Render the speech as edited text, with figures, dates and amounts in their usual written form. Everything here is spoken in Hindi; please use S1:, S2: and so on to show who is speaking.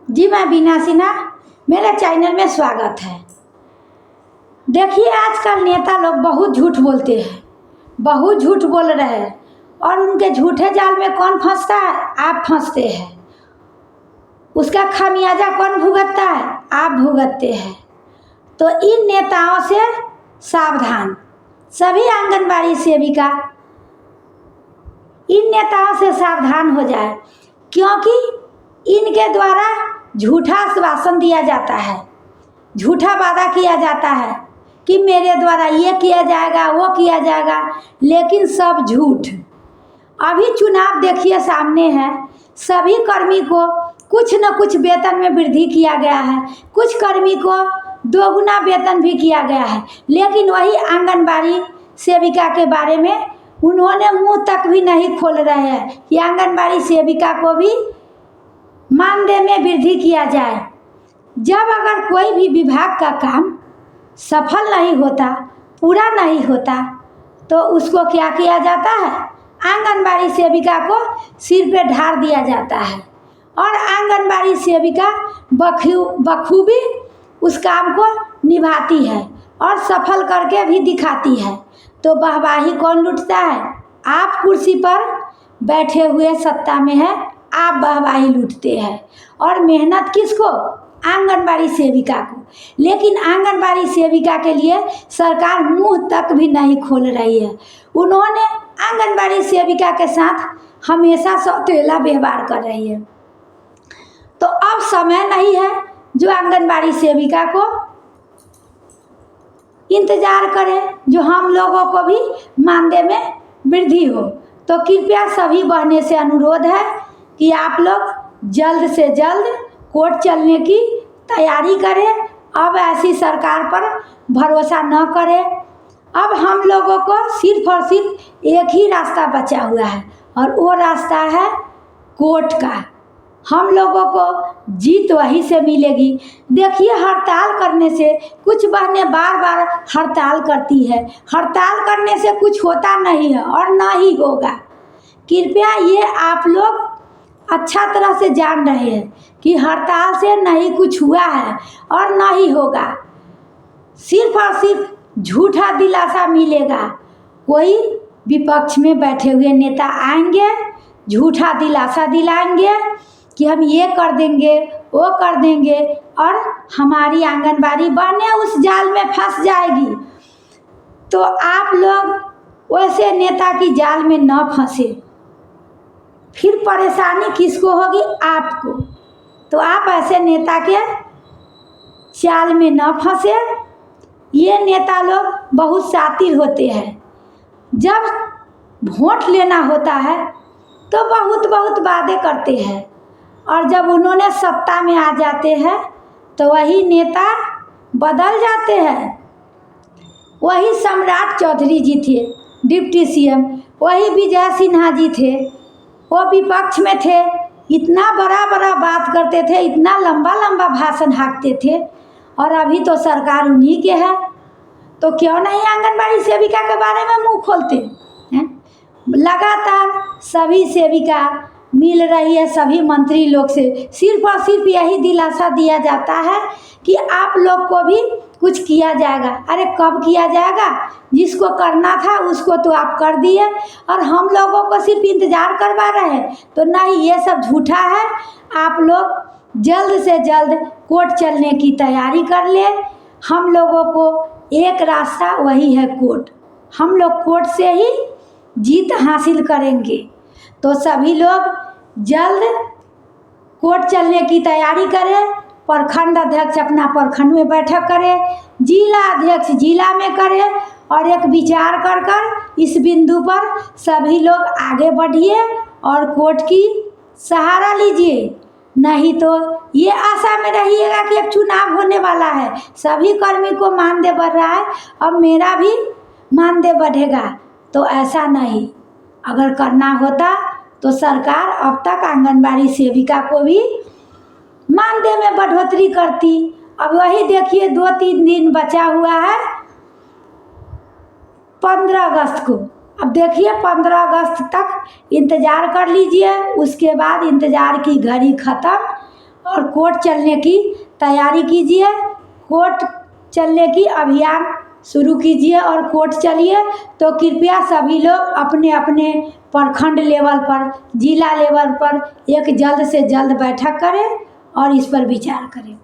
S1: जी मैं बीना सिन्हा, मेरे चैनल में स्वागत है। देखिए आजकल नेता लोग बहुत झूठ बोलते हैं, बहुत झूठ बोल रहे हैं और उनके झूठे जाल में कौन फंसता है? आप फंसते हैं। उसका खामियाजा कौन भुगतता है? आप भुगतते हैं। तो इन नेताओं से सावधान, सभी आंगनबाड़ी सेविका इन नेताओं से सावधान हो जाए, क्योंकि इनके द्वारा झूठा आश्वासन दिया जाता है, झूठा वादा किया जाता है कि मेरे द्वारा ये किया जाएगा, वो किया जाएगा, लेकिन सब झूठ। अभी चुनाव देखिए सामने है, सभी कर्मी को कुछ न कुछ वेतन में वृद्धि किया गया है, कुछ कर्मी को दोगुना वेतन भी किया गया है, लेकिन वही आंगनबाड़ी सेविका के बारे में उन्होंने मुंह तक भी नहीं खोल रहे हैं कि आंगनबाड़ी सेविका को भी मानदेय में वृद्धि किया जाए। जब अगर कोई भी विभाग का काम सफल नहीं होता, पूरा नहीं होता, तो उसको क्या किया जाता है? आंगनबाड़ी सेविका को सिर पे ढार दिया जाता है और आंगनबाड़ी सेविका बखूबी उस काम को निभाती है और सफल करके भी दिखाती है। तो वाहवाही कौन लूटता है? आप कुर्सी पर बैठे हुए सत्ता में है, आप वाहवाही लूटते हैं। और मेहनत किसको? आंगनबाड़ी सेविका को। लेकिन आंगनबाड़ी सेविका के लिए सरकार मुंह तक भी नहीं खोल रही है। उन्होंने आंगनबाड़ी सेविका के साथ हमेशा सौतेला व्यवहार कर रही है। तो अब समय नहीं है जो आंगनबाड़ी सेविका को इंतजार करे, जो हम लोगों को भी मानदेय में वृद्धि हो। तो कृपया सभी बहनें से अनुरोध है कि आप लोग जल्द से जल्द कोर्ट चलने की तैयारी करें। अब ऐसी सरकार पर भरोसा न करें। अब हम लोगों को सिर्फ और सिर्फ एक ही रास्ता बचा हुआ है और वो रास्ता है कोर्ट का। हम लोगों को जीत वहीं से मिलेगी। देखिए हड़ताल करने से, कुछ बहनें बार बार हड़ताल करती है, हड़ताल करने से कुछ होता नहीं है और ना ही होगा। कृपया ये आप लोग अच्छा तरह से जान रहे हैं कि हड़ताल से नहीं कुछ हुआ है और ना ही होगा। सिर्फ और सिर्फ झूठा दिलासा मिलेगा। कोई विपक्ष में बैठे हुए नेता आएंगे, झूठा दिलासा दिलाएंगे कि हम ये कर देंगे, वो कर देंगे, और हमारी आंगनबाड़ी बहनें उस जाल में फंस जाएगी। तो आप लोग वैसे नेता की जाल में न फंसे, फिर परेशानी किसको होगी? आपको। तो आप ऐसे नेता के जाल में न फंसे। ये नेता लोग बहुत शातिर होते हैं। जब वोट लेना होता है तो बहुत वादे करते हैं, और जब उन्होंने सत्ता में आ जाते हैं तो वही नेता बदल जाते हैं। वही सम्राट चौधरी जी थे डिप्टी सीएम, वही विजय सिन्हा जी थे, वो विपक्ष में थे, इतना बड़ा बात करते थे, इतना लंबा भाषण हाँकते थे, और अभी तो सरकार उन्हीं के है। तो क्यों नहीं आंगनबाड़ी सेविका के बारे में मुंह खोलते हैं? लगातार सभी सेविका मिल रही है सभी मंत्री लोग से, सिर्फ और सिर्फ यही दिलासा दिया जाता है कि आप लोग को भी कुछ किया जाएगा। अरे कब किया जाएगा? जिसको करना था उसको तो आप कर दिए और हम लोगों को सिर्फ इंतज़ार करवा रहे हैं। तो नहीं, ये सब झूठा है। आप लोग जल्द से जल्द कोर्ट चलने की तैयारी कर ले। हम लोगों को एक रास्ता वही है कोर्ट। हम लोग कोर्ट से ही जीत हासिल करेंगे। तो सभी लोग जल्द कोर्ट चलने की तैयारी करें। प्रखंड अध्यक्ष अपना प्रखंड में बैठक करें, जिला अध्यक्ष जिला में करें, और एक विचार कर इस बिंदु पर सभी लोग आगे बढ़िए और कोर्ट की सहारा लीजिए। नहीं तो ये आशा में रहिएगा कि अब चुनाव होने वाला है, सभी कर्मी को मानदेय बढ़ रहा है, अब मेरा भी मानदेय बढ़ेगा। तो ऐसा नहीं। अगर करना होता तो सरकार अब तक आंगनबाड़ी सेविका को भी मानदेय में बढ़ोतरी करती। अब वही देखिए 2-3 दिन बचा हुआ है 15 अगस्त को। अब देखिए 15 अगस्त तक इंतज़ार कर लीजिए, उसके बाद इंतज़ार की घड़ी ख़त्म और कोर्ट चलने की तैयारी कीजिए। कोर्ट चलने की अभियान शुरू कीजिए और कोर्ट चलिए। तो कृपया सभी लोग अपने अपने प्रखंड लेवल पर, जिला लेवल पर एक जल्द से जल्द बैठक करें और इस पर विचार करें।